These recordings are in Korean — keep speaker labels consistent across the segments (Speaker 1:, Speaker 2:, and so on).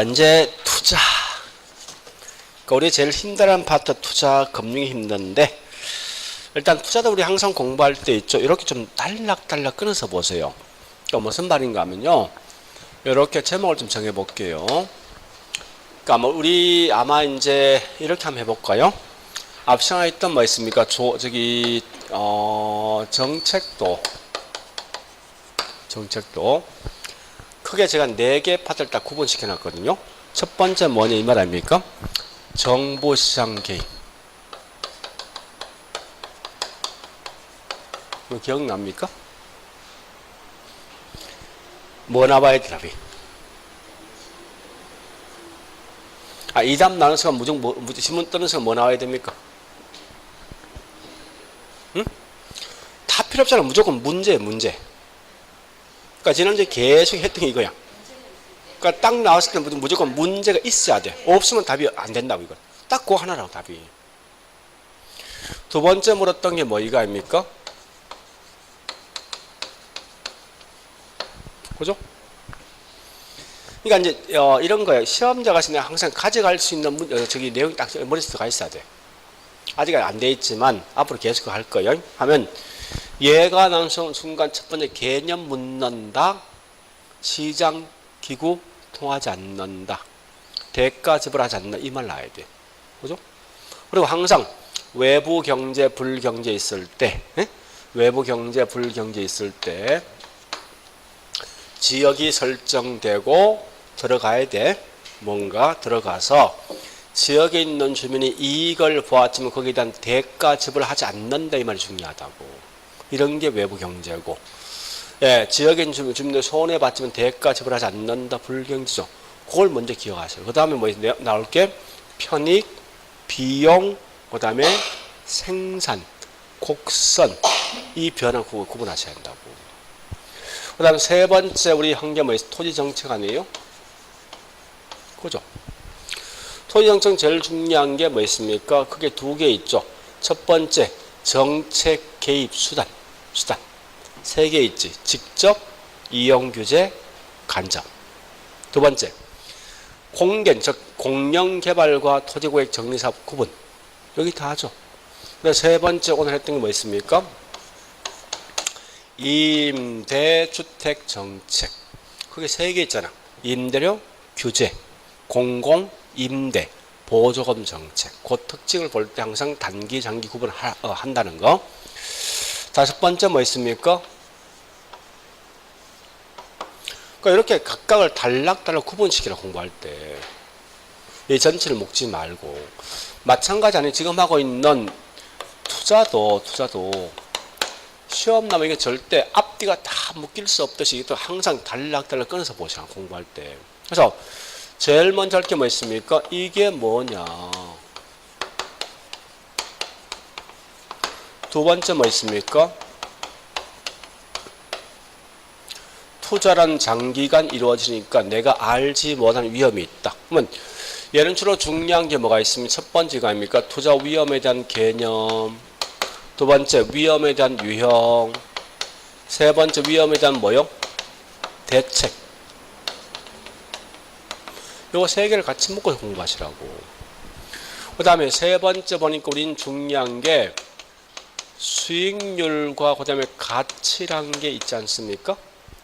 Speaker 1: 이제 투자. 그러니까 우리 제일 힘들어하는 파트 투자 금융이 힘든데, 일단 투자도 우리 항상 공부할 때 있죠. 이렇게 좀 딸락딸락 끊어서 보세요. 그러니까 무슨 말인가 하면요. 이렇게 제목을 좀 정해 볼게요. 그러니까 뭐 우리 아마 이제 이렇게 한번 해볼까요? 앞시간에 있던 뭐 있습니까? 정책도 크게 제가 4개 파트를 딱 구분시켜 놨거든요. 첫 번째 뭐냐 이 말 아닙니까? 정부 시장 개입. 이거 기억납니까? 뭐 나와야 돼, 답이? 이 답 나오는 순간 신문 뜨는 순간 뭐 나와야 됩니까? 응? 다 필요 없잖아. 무조건 문제. 그러니까 지난주에 계속 했던 게 이거야. 그러니까 딱 나왔을 때 무조건 문제가 있어야 돼. 없으면 답이 안 된다고 이거. 딱 그거 하나라고 답이. 두 번째 물었던 게 뭐 이거 아닙니까? 그죠? 그러니까 이제 이런 거예요. 시험자가 항상 가져갈 수 있는 내용이 딱 머릿속에 가 있어야 돼. 아직 안 돼 있지만 앞으로 계속 할 거예요. 하면 얘가 나온 순간 첫 번째 개념 묻는다. 시장 기구 통하지 않는다. 대가 지불하지 않는다. 이 말 나와야 돼. 그죠? 그리고 항상 외부 경제 불경제 있을 때 외부 경제 불경제 있을 때 지역이 설정되고 들어가야 돼. 뭔가 들어가서 지역에 있는 주민이 이익을 보았지만 거기에 대한 대가 지불을 하지 않는다. 이 말이 중요하다고. 이런 게 외부 경제고, 예, 지역에 있는 주민들 손해봤지만 대가 지불하지 않는다. 불경제죠. 그걸 먼저 기억하세요. 그 다음에 뭐 나올 게 편익, 비용, 그 다음에 생산, 곡선. 이 변화 구분하셔야 한다고. 그 다음에 세 번째 우리 한 게 뭐 있어요? 토지정책 아니에요? 그죠? 토지정책 제일 중요한 게 뭐 있습니까? 크게 2개 있죠. 첫 번째 정책 개입 수단 3개 있지. 직접, 이용 규제, 간접. 두 번째 공견, 즉 공영개발과 토지구획 정리사업 구분. 여기 다 하죠. 세 번째 오늘 했던 게 뭐 있습니까? 임대주택 정책. 그게 3개 있잖아. 임대료 규제, 공공임대, 보조금 정책. 그 특징을 볼 때 항상 단기, 장기 구분을 한다는 거. 다섯 번째 뭐 있습니까? 그러니까 이렇게 각각을 달락달락 구분시키라 공부할 때. 이 전체를 묶지 말고. 마찬가지 아니에요. 지금 하고 있는 투자도 시험 나면 이게 절대 앞뒤가 다 묶일 수 없듯이 또 항상 달락달락 끊어서 보시라 공부할 때. 그래서 제일 먼저 할 게 뭐 있습니까? 이게 뭐냐. 두 번째 뭐 있습니까? 투자란 장기간 이루어지니까 내가 알지 못하는 위험이 있다. 그러면 얘는 주로 중요한 게 뭐가 있습니까? 첫 번째가 아닙니까? 투자 위험에 대한 개념. 두 번째 위험에 대한 유형. 세 번째 위험에 대한 뭐요? 대책. 요거 3개를 같이 묶어서 공부하시라고. 그 다음에 세 번째 보니까 우린 중요한 게 수익률과 그 다음에 가치란 게 있지 않습니까?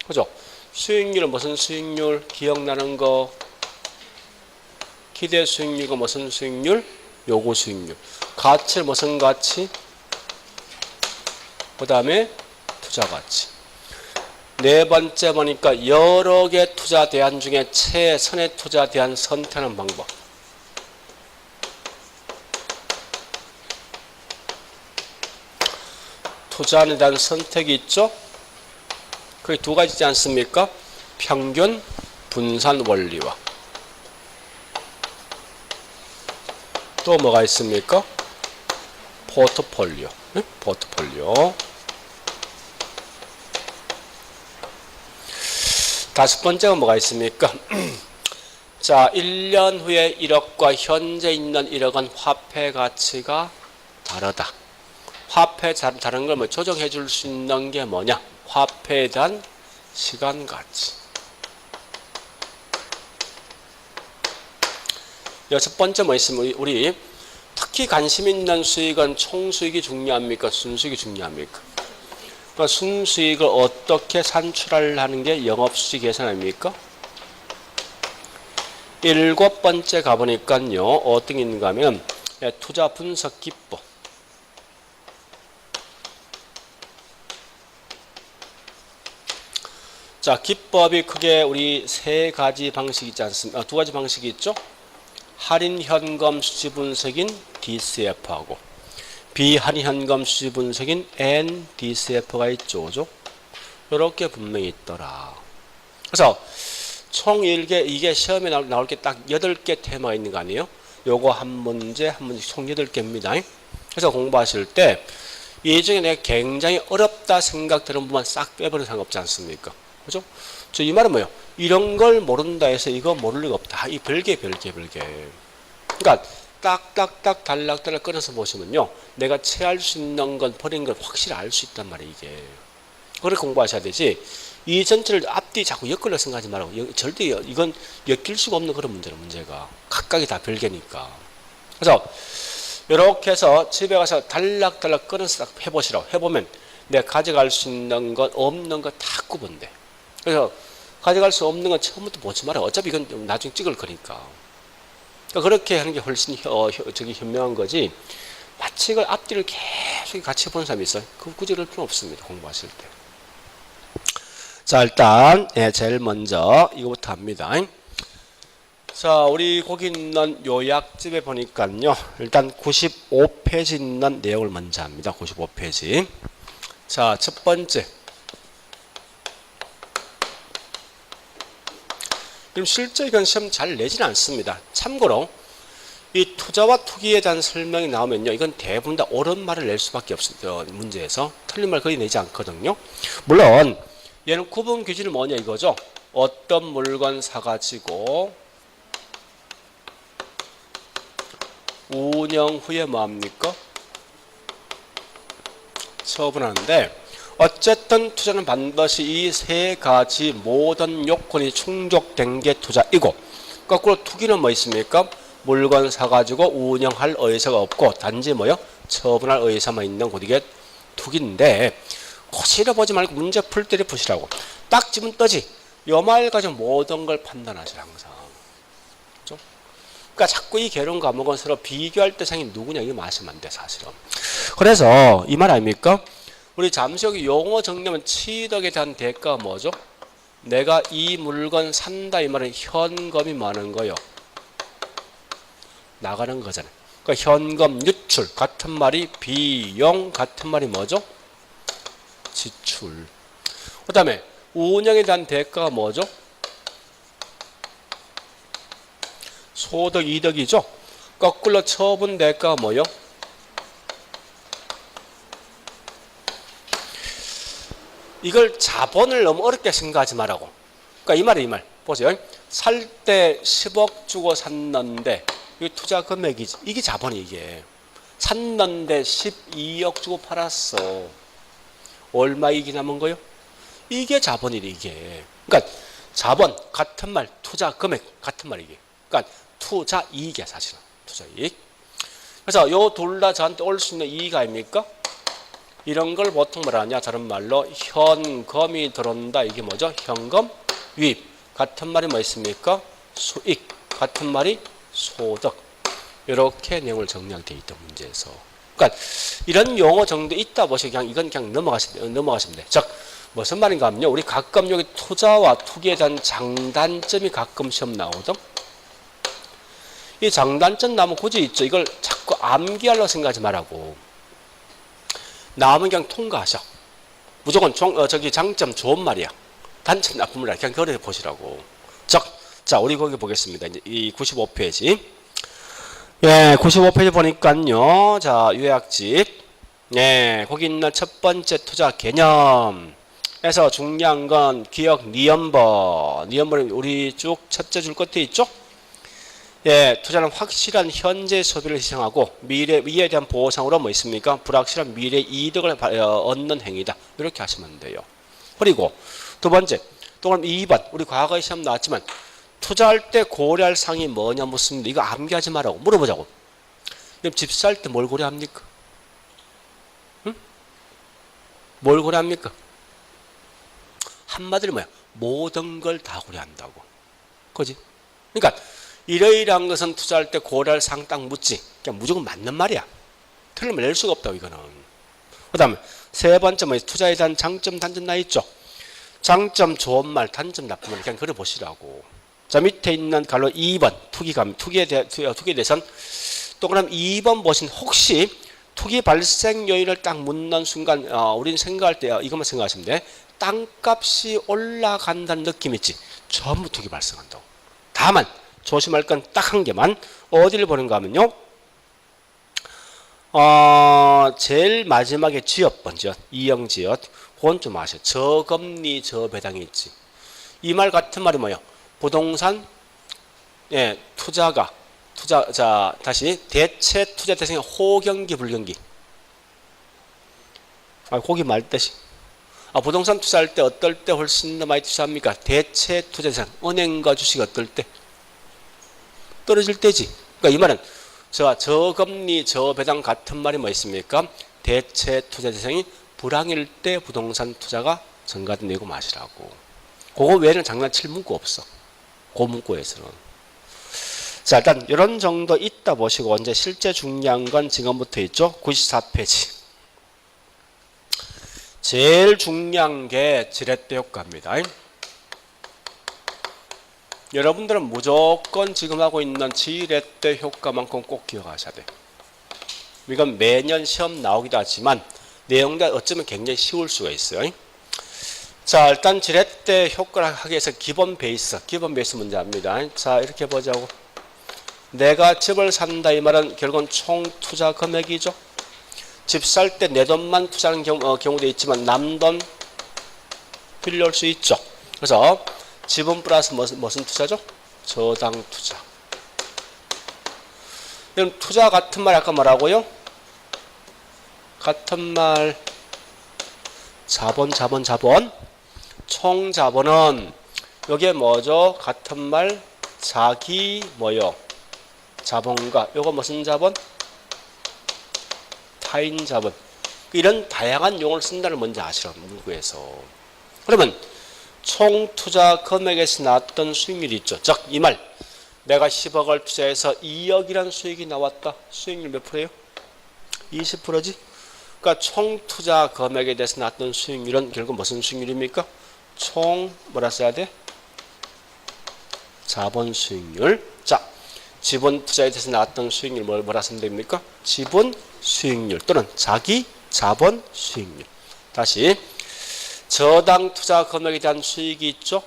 Speaker 1: 그죠? 수익률은 무슨 수익률? 기억나는 거. 기대 수익률과 무슨 수익률? 요구 수익률. 가치는 무슨 가치? 그 다음에 투자 가치. 네 번째 보니까 여러 개 투자 대안 중에 최선의 투자 대안 선택하는 방법. 투자에 대한 선택이 있죠. 그게 2가지 있지 않습니까? 평균 분산 원리와 또 뭐가 있습니까? 포트폴리오. 네? 포트폴리오. 다섯 번째가 뭐가 있습니까? 자, 1년 후에 1억과 현재 있는 1억은 화폐 가치가 다르다. 화폐 다른 걸 뭐 조정해 줄 수 있는 게 뭐냐? 화폐에 대한 시간 가치. 첫 번째 뭐 있으면 우리 특히 관심 있는 수익은 총수익이 중요합니까? 순수익이 중요합니까? 그러니까 순수익을 어떻게 산출하는 게 영업수익 계산 아닙니까? 7번째 가보니까요. 어떤 게 있는가 하면 투자 분석 기법. 자, 기법이 크게 우리 세 가지 방식이 있지 않습니까? 두 가지 방식이 있죠? 할인 현금 수지 분석인 DCF하고 비할인 현금 수지 분석인 NDCF가 있죠. 그죠? 이렇게 분명히 있더라. 그래서 총 이게 시험에 나올 게 딱 8개 테마가 있는 거 아니에요? 요거 한 문제 총 8개입니다. 그래서 공부하실 때 이 중에 내가 굉장히 어렵다 생각되는 부분 싹 빼버리는 상관없지 않습니까? 그죠? 저 이 말은 뭐예요? 이런 걸 모른다 해서 이거 모를 리가 없다. 이 별개. 그러니까 딱딱딱 달락달락 끊어서 보시면요. 내가 체할 수 있는 건 버린 걸 확실히 알 수 있단 말이에요, 이게. 그렇게 공부하셔야 되지. 이 전체를 앞뒤 자꾸 엮으려 생각하지 말고 절대 이건 엮일 수가 없는 그런 문제가. 각각이 다 별개니까. 그래서 이렇게 해서 집에 가서 달락달락 끊어서 딱 해보시라고. 해보면 내가 가져갈 수 있는 것 없는 것 다 구분돼. 그래서 가져갈 수 없는 건 처음부터 보지 마라. 어차피 이건 나중에 찍을 거니까. 그러니까 그렇게 하는 게 훨씬 현명한 거지. 마치 이걸 앞뒤를 계속 같이 보는 사람이 있어요. 그 굳이 그럴 필요 없습니다. 공부하실 때. 자, 일단 제일 먼저 이거부터 합니다. 자, 우리 거기 있는 요약집에 보니까요. 일단 95페이지 있는 내용을 먼저 합니다. 95페이지. 자, 첫 번째. 그럼 실제 이건 시험 잘 내지는 않습니다. 참고로 이 투자와 투기에 대한 설명이 나오면요. 이건 대부분 다 옳은 말을 낼 수밖에 없어요. 문제에서. 틀린 말 거의 내지 않거든요. 물론 얘는 구분 기준이 뭐냐 이거죠. 어떤 물건 사가지고 운영 후에 뭐합니까? 처분하는데 어쨌든 투자는 반드시 이 세 가지 모든 요건이 충족된 게 투자이고 거꾸로 투기는 뭐 있습니까? 물건 사가지고 운영할 의사가 없고 단지 뭐요? 처분할 의사만 있는 것 이게 투기인데 거실에 보지 말고 문제 풀 때를 보시라고. 딱 집은 떠지. 요 말 가지고 모든 걸 판단하시라 항상. 그렇죠? 그러니까 자꾸 이 개론 과목은 서로 비교할 대상이 누구냐 이게 말씀 안 돼 사실은. 그래서 이 말 아닙니까? 우리 잠시 여기 용어 정리하면 취득에 대한 대가가 뭐죠? 내가 이 물건 산다 이 말은 현금이 많은 거요. 나가는 거잖아요. 그러니까 현금 유출 같은 말이 비용 같은 말이 뭐죠? 지출. 그 다음에 운영에 대한 대가가 뭐죠? 소득 이득이죠. 거꾸로 처분 대가가 뭐요? 이걸 자본을 너무 어렵게 생각하지 말라고. 그러니까 이 말이 이 말. 보세요. 살 때 10억 주고 샀는데 이 투자 금액이지. 이게 자본이 이게. 샀는데 12억 주고 팔았어. 얼마 이익이 남은 거요? 이게 자본이래 이게. 그러니까 자본 같은 말, 투자 금액 같은 말 이게. 그러니까 투자 이익이야 사실은. 투자 이익. 그래서 요 둘 다 저한테 올 수 있는 이익 아닙니까? 이런 걸 보통 뭐라냐? 다른 말로 현금이 들어온다. 이게 뭐죠? 현금 유입. 같은 말이 뭐 있습니까? 수익. 같은 말이 소득. 이렇게 내용을 정리하게 되어 있던 문제에서. 그러니까 이런 용어 정도 있다 보시고 그냥 이건 그냥 넘어가시면 돼. 즉 무슨 말인가 하면요. 우리 가끔 여기 투자와 투기에 대한 장단점이 가끔 시험 나오거든. 이 장단점 나오면 굳이 있죠. 이걸 자꾸 암기하려고 생각하지 말라고. 나오면 그냥 통과하셔. 무조건 장점 좋은 말이야. 단점 나쁜 말이야. 그냥 그래 보시라고. 자, 우리 거기 보겠습니다. 이제 이 95페이지. 예, 95페이지 보니까요. 자, 요약집. 예, 거기 있는 첫 번째 투자 개념에서 중요한 건 기억 니언버. 니언버는 우리 쭉 첫째 줄 끝에 있죠? 예, 투자는 확실한 현재 소비를 희생하고 미래에 대한 보상으로 뭐 있습니까? 불확실한 미래 이득을 얻는 행위다. 이렇게 하시면 돼요. 그리고 두 번째, 또 그럼 2번 우리 과거에 시험 나왔지만 투자할 때 고려할 사항이 뭐냐 묻습니다. 이거 암기하지 말라고 물어보자고. 그럼 집 살 때 뭘 고려합니까? 응? 뭘 고려합니까? 한마디로 뭐야? 모든 걸 다 고려한다고. 그지? 그러니까 이러이러한 것은 투자할 때 고려할 사항 딱 묻지. 그냥 무조건 맞는 말이야. 틀리면 낼 수가 없다고 이거는. 그 다음에 세 번째 뭐 투자에 대한 장점 단점 나 있죠. 장점 좋은 말, 단점 나쁜 말 그냥 그려 보시라고. 자 밑에 있는 갈로 2번 투기에 대해서는 또 그럼 2번 보신 혹시 투기 발생 요인을 딱 묻는 순간 우리는 생각할 때 이것만 생각하시면 돼. 땅값이 올라간다는 느낌 있지. 전부 투기 발생한다고. 다만 조심할 건 딱 한 개만. 어디를 보는가 하면요. 제일 마지막에 지읒 번지읒 이형지읒 그건 좀 아셔. 저금리 저배당이 있지. 이 말 같은 말이 뭐예요? 부동산 자 다시 대체 투자 대상이 호경기 불경기. 거기 말듯이 부동산 투자할 때 어떨 때 훨씬 더 많이 투자합니까? 대체 투자 대상 은행과 주식 어떨 때? 떨어질 때지. 그러니까 이 말은 저금리 저배당 같은 말이 뭐 있습니까? 대체 투자 대상이 불황일 때 부동산 투자가 증가된다고 마시라고. 그거 외에는 장난칠 문구 없어. 그 문구에서는. 자 일단 이런 정도 있다 보시고 이제 실제 중요한 건 지금부터 있죠. 94페이지. 제일 중요한 게 지렛대 효과입니다. 여러분들은 무조건 지금 하고 있는 지렛대 효과만큼 꼭 기억하셔야 돼요. 이건 매년 시험 나오기도 하지만 내용도 어쩌면 굉장히 쉬울 수가 있어요. 자 일단 지렛대 효과를 하기 위해서 기본 베이스 문제입니다. 자 이렇게 보자고. 내가 집을 산다 이 말은 결국은 총 투자 금액이죠. 집 살 때 내 돈만 투자하는 경우도 있지만 남 돈 빌려올 수 있죠. 그래서 지분 플러스 무슨 투자죠? 저당 투자. 그럼 투자 같은 말 아까 뭐라고요? 같은 말 자본 총 자본은 여기에 뭐죠? 같은 말 자기 뭐요? 자본과 요거 무슨 자본? 타인 자본. 이런 다양한 용어를 쓴다는 먼저 아시라고 문구에서. 그러면 총 투자 금액에서 나왔던 수익률이 있죠. 즉 이 말 내가 10억을 투자해서 2억이라는 수익이 나왔다. 수익률 몇 프로예요? 20%지. 그러니까 총 투자 금액에 대해서 나왔던 수익률은 결국 무슨 수익률입니까? 총 뭐라 써야 돼? 자본 수익률. 자 지분 투자에 대해서 나왔던 수익률 뭐라 쓰면 됩니까? 지분 수익률 또는 자기 자본 수익률. 다시 저당 투자 금액에 대한 수익이 있죠.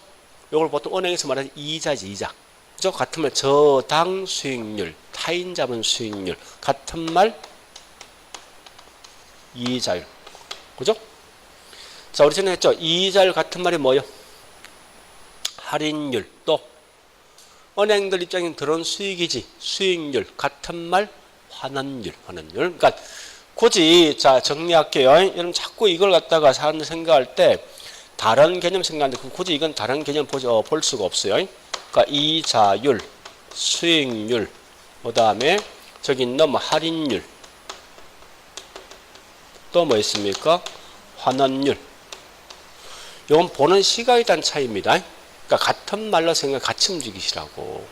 Speaker 1: 이걸 보통 은행에서 말하는 이자지 이자. 그죠? 같은 말 저당 수익률, 타인 자본 수익률. 같은 말 이자율. 그죠? 자 우리 전에 했죠. 이자율 같은 말이 뭐예요? 할인율. 또 은행들 입장에는 들어온 수익이지. 수익률. 같은 말 환원율. 그러니까 굳이 자 정리할게요. 여러분 자꾸 이걸 갖다가 사람들 생각할 때 다른 개념 생각하는데 굳이 이건 다른 개념 볼 수가 없어요. 그러니까 이자율, 수익률, 그 다음에 저기 있는 뭐 할인율, 또 뭐 있습니까? 환원율. 이건 보는 시각에 대한 차이입니다. 그러니까 같은 말로 생각 같이 움직이시라고.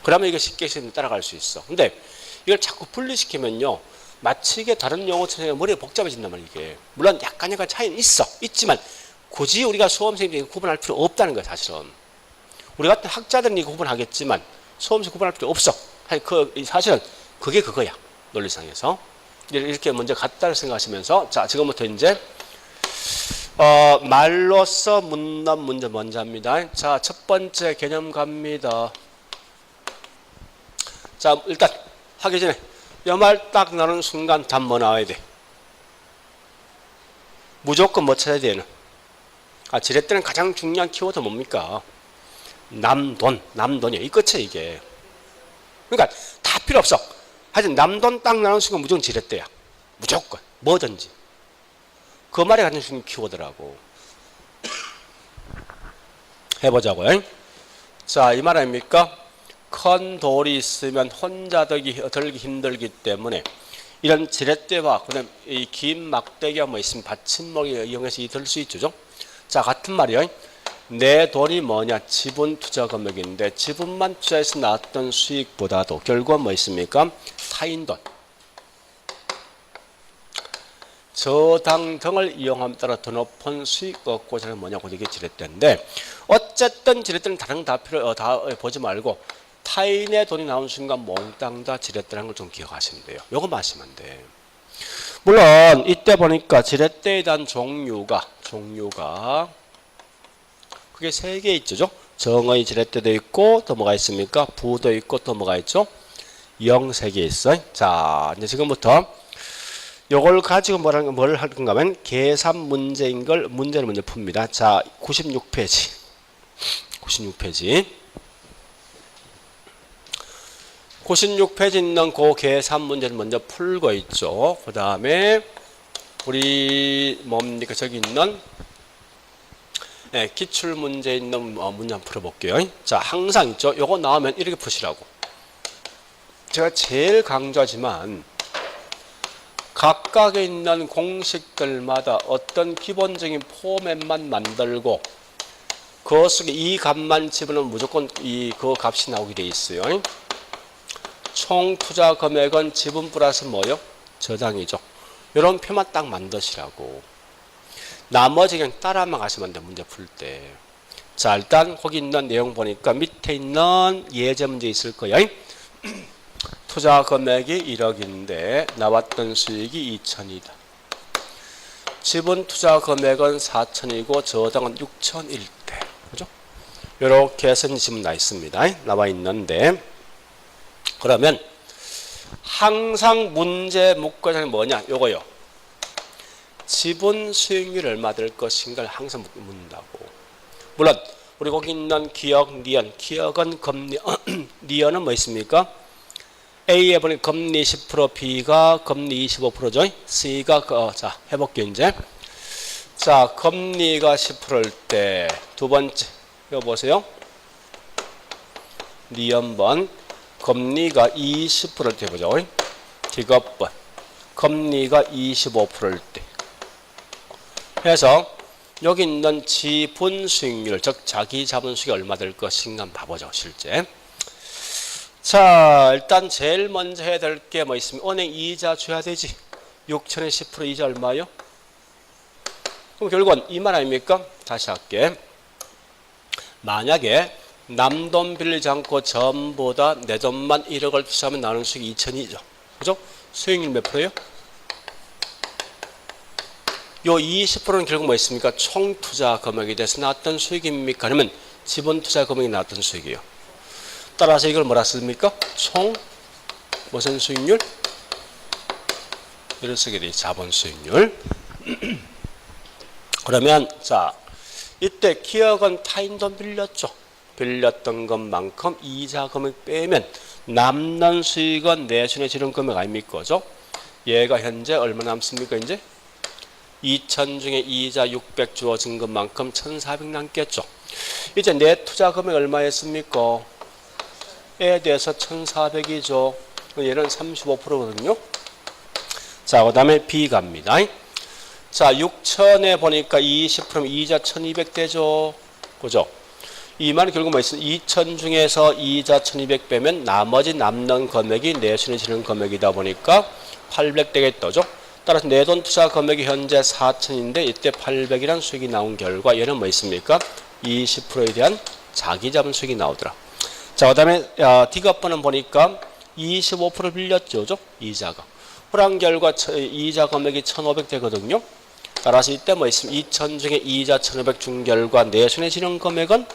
Speaker 1: 그러면 이거 쉽게 따라갈 수 있어. 근데 이걸 자꾸 분리시키면요. 마치 이게 다른 용어처럼 머리가 복잡해진단 말이에요. 이게. 물론 약간 차이는 있지만 굳이 우리가 수험생들이 구분할 필요 없다는 거예요. 사실은. 우리 같은 학자들은 이거 구분하겠지만 수험생 구분할 필요 없어. 사실은 그게 그거야. 논리상에서. 이렇게 먼저 같다를 생각하시면서 자 지금부터 이제 말로써 묻는 문제 먼저 합니다. 자 첫 번째 개념 갑니다. 자 일단 하기 전에 이 말 딱 나오는 순간 답 뭐 나와야 돼? 무조건 뭐 찾아야 되는? 지렛대는 가장 중요한 키워드 뭡니까? 남돈이야. 이 끝이야 이게. 그러니까 다 필요 없어. 하여튼 남돈 딱 나오는 순간 무조건 지렛대야. 무조건 뭐든지. 그 말이 가장 중요한 키워드라고. 해보자고요. 자, 이 말 아닙니까? 큰 돌이 있으면 혼자 들기 힘들기 때문에 이런 지렛대와 그다음 이 긴 막대기가 뭐 있으면 받침목을 이용해서 들 수 있죠. 자, 같은 말이요. 내 돈이 뭐냐? 지분 투자 금액인데 지분만 투자해서 나왔던 수익보다도 결국은 뭐 있습니까? 타인 돈, 저당 등을 이용함에 따라 더 높은 수익 얻고자 하는 뭐냐고 이게 지렛대인데 어쨌든 지렛대는 다른 다 보지 말고 타인의 돈이 나온 순간 몽땅 다 지렛대라는 걸 좀 기억하시면 돼요. 요거 마시면 돼. 물론 이때 보니까 지렛대에 대한 종류가 그게 3개 있죠. 정의 지렛대도 있고 또 뭐가 있습니까? 부도 있고 또 뭐가 있죠? 3개 있어요. 자, 이제 지금부터 요걸 가지고 뭘 할 건가 하면 계산 문제인 걸 문제를 먼저 풉니다. 자, 96페이지. 96페이지 있는 그 계산 문제를 먼저 풀고 있죠. 그 다음에 우리 뭡니까? 저기 있는 기출 문제 있는 문제 한번 풀어볼게요. 자, 항상 있죠. 요거 나오면 이렇게 푸시라고. 제가 제일 강조하지만 각각에 있는 공식들마다 어떤 기본적인 포맷만 만들고 그 속에 이 값만 집어넣으면 무조건 그 값이 나오게 돼 있어요. 총 투자 금액은 지분 플러스 뭐요? 저당이죠. 이런 표만 딱 만드시라고. 나머지 그냥 따라만 가시면 돼, 문제 풀 때. 자, 일단 거기 있는 내용 보니까 밑에 있는 예제 문제 있을 거예요. 투자 금액이 1억인데 나왔던 수익이 2천이다. 지분 투자 금액은 4천이고 저당은 6천일 때. 그죠? 이렇게 해서 지금 나 있습니다. 나와 있는데 그러면 항상 문제 문과장이 뭐냐? 요거요. 지분 수익률 얼마 될 것인가를 항상 묻는다고. 물론 우리 거기 있는 기억, 니은. 기억은 금리, 니은은 뭐 있습니까? A에 보니 금리 10%, B가 금리 25%죠. C가 자, 해볼게요 이제. 자, 금리가 10%일 때 두 번째 이거 보세요. 니은번 금리가 20%일 때 보죠. 기업번 금리가 25%일 때. 해서 여기 있는 지분 수익률, 즉 자기 자본 수익이 얼마 될 것인가 한번 봐보죠. 실제. 자, 일단 제일 먼저 해야 될 게 뭐 있습니까? 은행 이자 줘야 되지. 6천에 10% 이자 얼마요? 그럼 결국은 이 말 아닙니까? 다시 할게. 만약에 남 돈 빌리지 않고 전부 다 내 돈만 1억을 투자하면 나오는 수익이 2천이죠. 그죠? 수익률 몇 프로예요? 요 20%는 결국 뭐 있습니까? 총 투자 금액에 대해서 나왔던 수익입니까? 아니면 지분 투자 금액이 나왔던 수익이에요. 따라서 이걸 뭐라 씁니까? 총 무슨 수익률? 이를 쓰게 돼. 자본 수익률. 그러면 자, 이때 기억은 타인 돈 빌렸죠. 빌렸던 것만큼 이자 금액 빼면 남는 수익은 내순에 지른 금액 아닙니까? 그죠? 얘가 현재 얼마 남습니까? 이제 2천 중에 이자 600 주어진 것만큼 1,400 남겠죠. 이제 내 투자 금액 얼마였습니까? 에 대해서 1,400이죠. 얘는 35%거든요. 자, 그 다음에 B 갑니다. 자, 6천에 보니까 20%면 이자 1,200 되죠. 그죠? 이 말은 결국 뭐 있어? 2천 중에서 이자 1,200 빼면 나머지 남는 금액이 내순에 지른 금액이다 보니까 800 되겠다죠. 따라서 내 돈 투자 금액이 현재 4천인데 이때 800이란 수익이 나온 결과 얘는 뭐 있습니까? 20%에 대한 자기 자본 수익이 나오더라. 자, 그 다음에 D급번은 보니까 25% 빌렸죠. 그죠? 이자가. 그런 결과 이자 금액이 1,500 되거든요. 따라서 이때 뭐 있습니까? 2천 중에 이자 1,500 준 결과 내순에 지른 금액은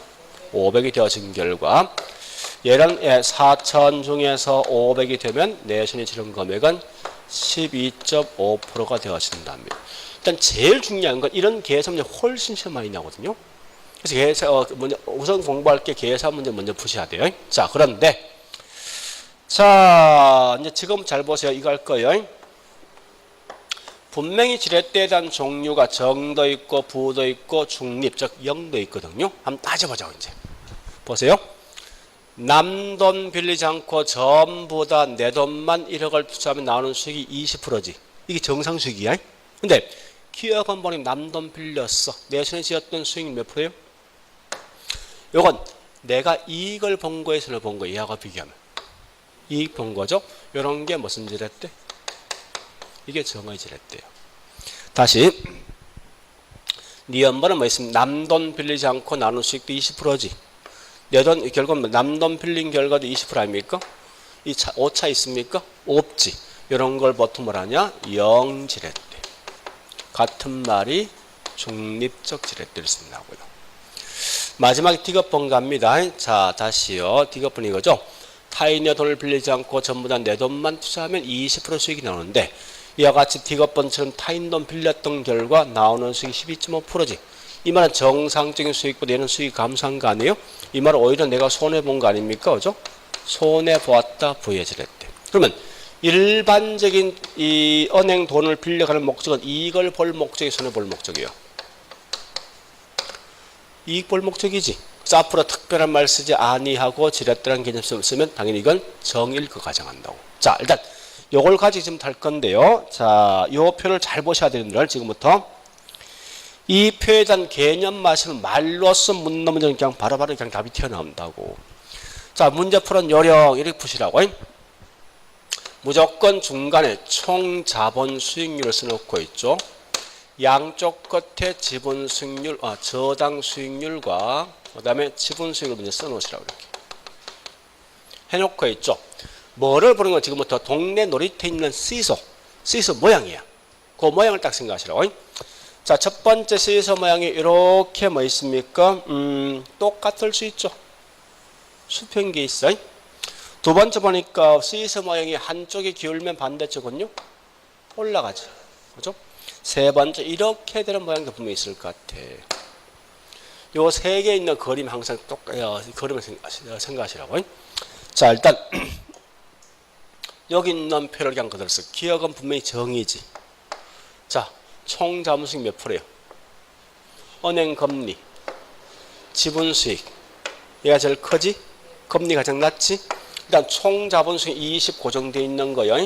Speaker 1: 500이 되어진 결과 얘는 4천 중에서 500이 되면 내순에 지른 금액은 12.5%가 되어진답니다. 일단 제일 중요한 건 이런 계산 문제 훨씬 시험 많이 나거든요. 그래서 우선 공부할 게 계산 문제 먼저 푸셔야 돼요. 자, 그런데 자, 이제 지금 잘 보세요. 이거 할 거예요. 분명히 지렛대에 대한 종류가 정도 있고 부도 있고 중립, 즉 0도 있거든요. 한번 따져보자고 이제. 보세요. 남 돈 빌리지 않고 전부 다 내 돈만 1억을 투자하면 나오는 수익이 20%지. 이게 정상 수익이야. 근데 기업은 보니 남 돈 빌렸어. 내 손에 지었던 수익이 몇 프로예요? 요건 내가 이익을 본 거에 손을 본 거 이하고 비교하면 이익 본 거죠. 요런 게 무슨 지렛대? 이게 정의 지렛대요. 다시 네 연번은 뭐 있으면 남 돈 빌리지 않고 나눈 수익도 20%지. 내 돈 결국 남 돈 빌린 결과도 20% 아닙니까? 이 차, 오차 있습니까? 없지. 이런 걸 보통 뭐라냐? 영지렛대. 같은 말이 중립적 지렛대를 쓴다고요. 마지막에 디귿번 갑니다. 자, 다시요. 디귿번 이거죠. 타인의 돈을 빌리지 않고 전부 다 내 돈만 투자하면 20% 수익이 나오는데 이와 같이 디귿번처럼 타인 돈 빌렸던 결과 나오는 수익이 12.5%지. 이 말은 정상적인 수익보다 얘는 수익이 감소한 거 아니에요? 이 말은 오히려 내가 손해본 거 아닙니까? 그죠? 손해보았다 부해지랬대. 그러면 일반적인 이 은행 돈을 빌려가는 목적은 이익을 볼 목적이 손해볼 목적이에요. 이익 볼 목적이지. 그래서 앞으로 특별한 말 쓰지 아니하고 지렛대라는 개념 쓰면 당연히 이건 정일 그 가정한다고. 자, 일단 요걸 가지고 지금 달 건데요. 자, 요 표를 잘 보셔야 되는데 지금부터 이 표에 대한 개념 마시는 말로써 문 넘으면 그냥 바로바로 그냥 답이 튀어나온다고. 자, 문제 풀은 요령 이렇게 푸시라고. 무조건 중간에 총 자본 수익률을 써놓고 있죠. 양쪽 끝에 지분 수익률, 저당 수익률과 그 다음에 지분 수익을 먼저 써놓으시라고 이렇게 해놓고 있죠. 뭐를 보는 건 지금부터 동네 놀이터에 있는 시소 모양이야. 그 모양을 딱 생각하시라고. 자, 첫 번째 시소 모양이 이렇게 뭐 있습니까? 똑같을 수 있죠. 수평기 있어. 두 번째 보니까 시소 모양이 한쪽이 기울면 반대쪽은요 올라가죠. 그죠? 세 번째 이렇게 되는 모양도 분명히 있을 것 같아. 요 세 개 있는 그림 항상 그림을 생각하시라고. 자, 일단 여기 있는 표를 그냥 그대로 써. 기억은 분명히 정이지. 자, 총 자본수익 몇 프로예요? 은행 금리, 지분 수익. 얘가 제일 크지? 금리 가장 낮지? 일단 총 자본수익 20 고정되어 있는 거예요.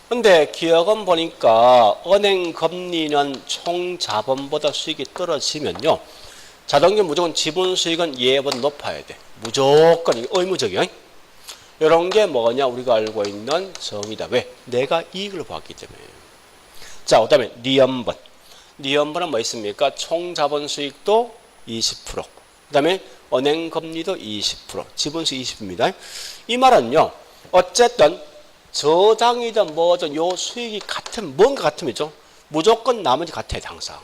Speaker 1: 근데 기억은 보니까 은행 금리는 총 자본보다 수익이 떨어지면요. 자동적으로 무조건 지분 수익은 얘보다 높아야 돼. 무조건 의무적이야. 이런 게 뭐냐? 우리가 알고 있는 정의다. 왜? 내가 이익을 봤기 때문에. 자, 그 다음에 니연번. 니연번은 뭐 있습니까? 총 자본 수익도 20%. 그 다음에 은행 금리도 20%. 지분 수익 20%입니다. 이 말은요. 어쨌든 저당이든 뭐든 요 수익이 같은 뭔가 같으면죠. 무조건 나머지 같아야 돼, 항상.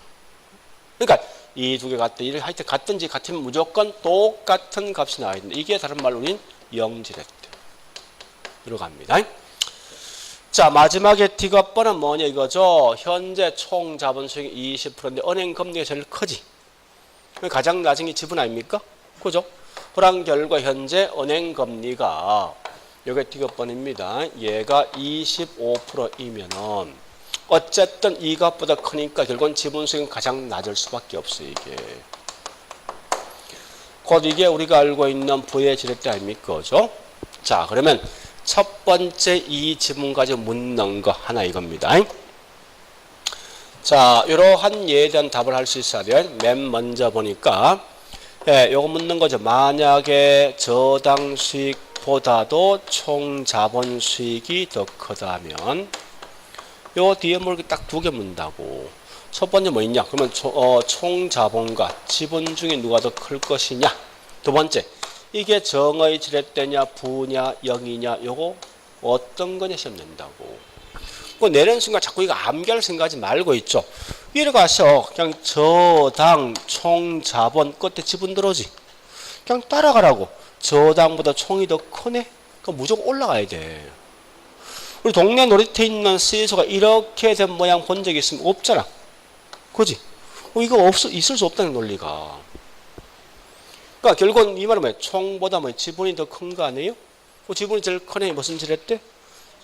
Speaker 1: 그러니까 이 두 개 같다. 이렇게 하여튼 같든지 같으면 무조건 똑같은 값이 나와야 된다. 이게 다른 말로 우리는 영지렛대. 들어갑니다. 자, 마지막에 디귿번은 뭐냐 이거죠. 현재 총 자본 수익이 20%인데 은행 금리가 제일 크지. 가장 낮은 게 지분 아닙니까? 그죠? 그런 결과 현재 은행 금리가 요게 디귿번입니다. 얘가 25%이면은 어쨌든 이 값보다 크니까 결국은 지분 수익은 가장 낮을 수밖에 없어요, 이게. 곧 이게 우리가 알고 있는 부의 지렛대 아닙니까? 그죠? 자, 그러면 첫 번째 이 지문 가지고 묻는 거 하나 이겁니다. 자, 이러한 예에 대한 답을 할 수 있어야 돼요. 맨 먼저 보니까, 요거 묻는 거죠. 만약에 저당 수익보다도 총 자본 수익이 더 크다면, 요 뒤에 뭘 딱 두 개 묻는다고. 첫 번째 뭐 있냐? 그러면 총 자본과 지분 중에 누가 더 클 것이냐? 두 번째, 이게 정의 지렛대냐, 부냐, 영이냐, 요거 어떤 거냐 시험 낸다고. 그 내는 순간 자꾸 이거 암기할 생각하지 말고 있죠. 위로 가서 그냥 저당, 총, 자본, 끝에 지분 들어오지. 그냥 따라가라고. 저당보다 총이 더 크네? 그럼 무조건 올라가야 돼. 우리 동네 놀이터에 있는 시소가 이렇게 된 모양 본 적이 있으면 없잖아. 그지? 이거 있을 수 없다는 논리가. 그러니까 결국은 이 말은 뭐예요? 총보다 뭐 지분이 더 큰 거 아니에요? 그 지분이 제일 크네. 무슨 지렛대?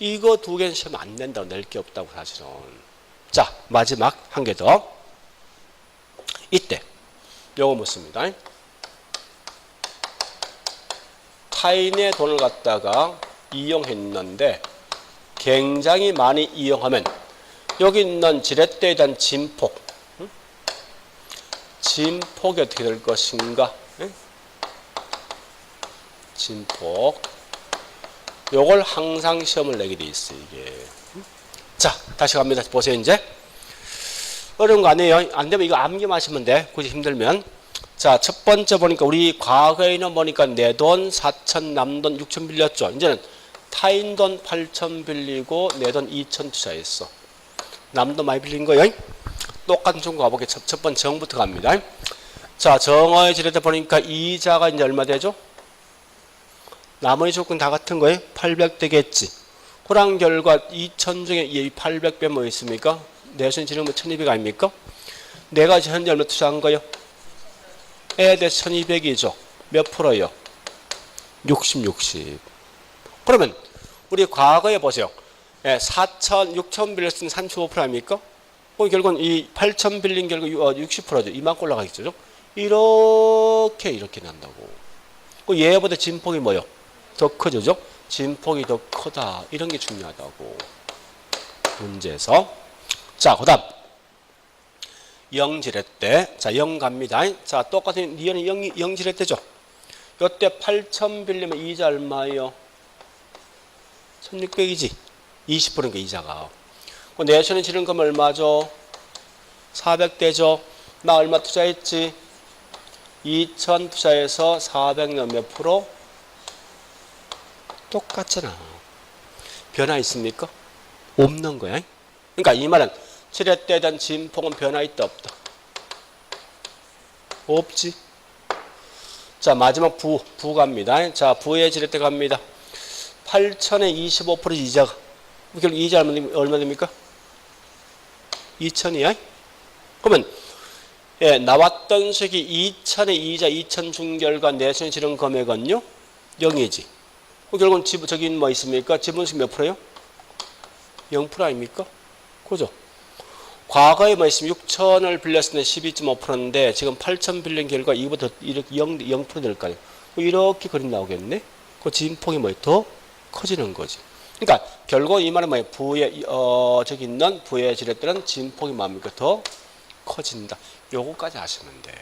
Speaker 1: 이거 두 개는 시험 안 낸다고. 낼 게 없다고 사실은. 자, 마지막 한 개 더. 이때 요거 묻습니다. 타인의 돈을 갖다가 이용했는데 굉장히 많이 이용하면 여기 있는 지렛대에 대한 진폭, 진폭이 어떻게 될 것인가? 진폭. 요걸 항상 시험을 내게 돼 있어요, 이게. 자, 다시 갑니다. 보세요, 이제. 어려운 거 아니에요. 안 되면 이거 암기하시면 돼. 굳이 힘들면. 자, 첫 번째 보니까 우리 과거에는 보니까 내 돈 4천, 남 돈 6천 빌렸죠. 이제는 타인 돈 8천 빌리고 내 돈 2천 투자했어. 남 돈 많이 빌린 거예요. 똑같은 종 가보게. 첫 번째 정부터 갑니다. 자, 정어의 지렛대 보니까 이자가 이제 얼마 되죠? 나머지 조건 다 같은 거예요. 800 되겠지. 그런 결과 2천 중에 이 800 빼면 뭐 있습니까? 내순 지르면 1200 아닙니까? 내가 현재 얼마 투자한 거예요? A에 대해서 1200이죠. 몇 프로요? 60. 그러면 우리 과거에 보세요. 4천, 6천 빌렸으면 35% 아닙니까? 결국은 이 8천 빌린 결과 60%죠. 이만큼 올라가겠죠. 이렇게 난다고. 얘보다 진폭이 뭐요? 더 커지죠? 진폭이 더 크다. 이런 게 중요하다고. 문제에서. 자, 그 다음. 0지렛대. 자, 0 갑니다. 자, 똑같은 니은이 0지렛대죠? 요때 8천 빌리면 이자 얼마예요? 1600이지. 20%니까 이자가. 내셔는 지른 거면 얼마죠? 400대죠. 나 얼마 투자했지? 2000 투자해서 400 몇 프로? 똑같잖아. 변화 있습니까? 없는 거야. 그러니까 이 말은 지렛대에 대한 진폭은 변화 있다 없다? 없지. 자, 마지막 부 갑니다. 자, 부의 지렛대 갑니다. 8천에 25% 이자가. 결국 이자 얼마 됩니까? 2천이야. 그러면 나왔던 수익이 2천의 이자 2천 준 결과 내순이 지른 금액은요? 0이지. 결국은 저기 뭐 있습니까? 지분수익 몇 프로요? 0% 아닙니까? 그죠? 과거에 뭐 있으면 6천을 빌렸을 때 12.5%인데 지금 8천 빌린 결과 이거보다 이렇게 0% 될 거 아니에요. 이렇게 그림 나오겠네? 그 진폭이 뭐 더 커지는 거지. 그러니까 결국 이 말은 뭐예요? 부의 저기 있는 부의 지렛대는 진폭이 뭡니까? 더 커진다. 요거까지 아시면 돼.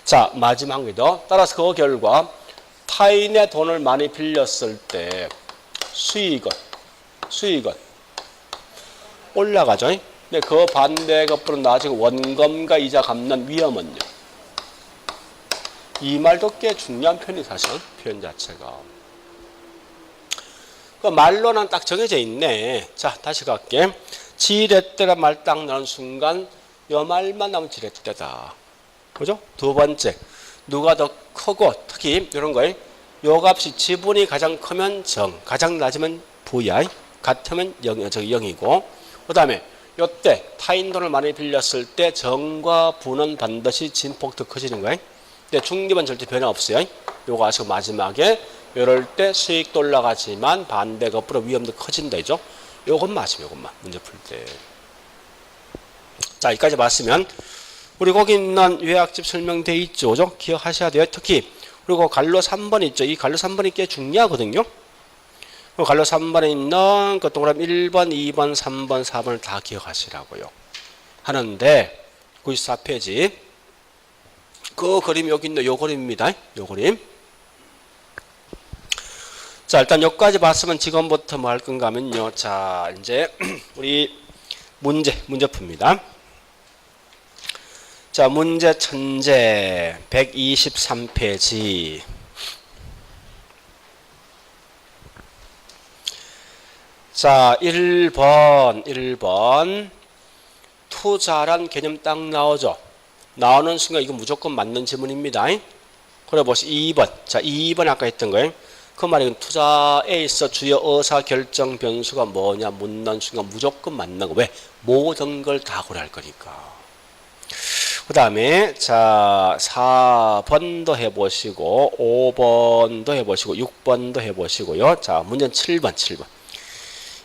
Speaker 1: 자, 마지막 게 더. 따라서 그 결과 타인의 돈을 많이 빌렸을 때 수익은 올라가죠. 근데 그 반대급부로 나중에 원금과 이자 갚는 위험은요. 이 말도 꽤 중요한 편이 사실 표현 자체가. 그 말로는 딱 정해져 있네. 자, 다시 갈게. 지렛대란 말 딱 나오는 순간 요 말만 나오면 지렛대다. 그죠? 두 번째. 누가 더 크고 특히 이런 거예요. 요 값이 지분이 가장 크면 정, 가장 낮으면 부야. 같으면 0이고. 그 다음에 요때 타인 돈을 많이 빌렸을 때 정과 부는 반드시 진폭 더 커지는 거예요. 근데 중립은 절대 변화 없어요. 요거 아시고 마지막에 이럴 때 수익도 올라가지만 반대급부로 위험도 커진다. 이죠? 요것만 아시면 요것만 문제 풀 때. 자, 여기까지 봤으면 우리 거기 있는 요약집 설명되어 있죠. 그죠? 기억하셔야 돼요. 특히 그리고 갈로 3번 있죠. 이 갈로 3번이 꽤 중요하거든요. 갈로 3번에 있는 그 동그라미 1번, 2번, 3번, 4번을 다 기억하시라고요. 하는데 94페이지 그 그림 여기 있는 요 그림입니다. 요 그림. 자, 일단 여기까지 봤으면 지금부터 뭐 할 건가 하면요. 자, 이제 우리 문제 풉니다. 자, 문제 천재 123페이지. 자, 1번 투자란 개념 딱 나오죠. 나오는 순간 이거 무조건 맞는 지문입니다. 그래 보시 2번. 자, 2번 아까 했던 거예요. 그 말이 투자에 있어 주요 의사 결정 변수가 뭐냐 묻는 순간 무조건 맞는 거. 왜? 모든 걸 다 고려할 거니까. 그 다음에 자 4번도 해보시고 5번도 해보시고 6번도 해보시고요. 자, 문제는 7번.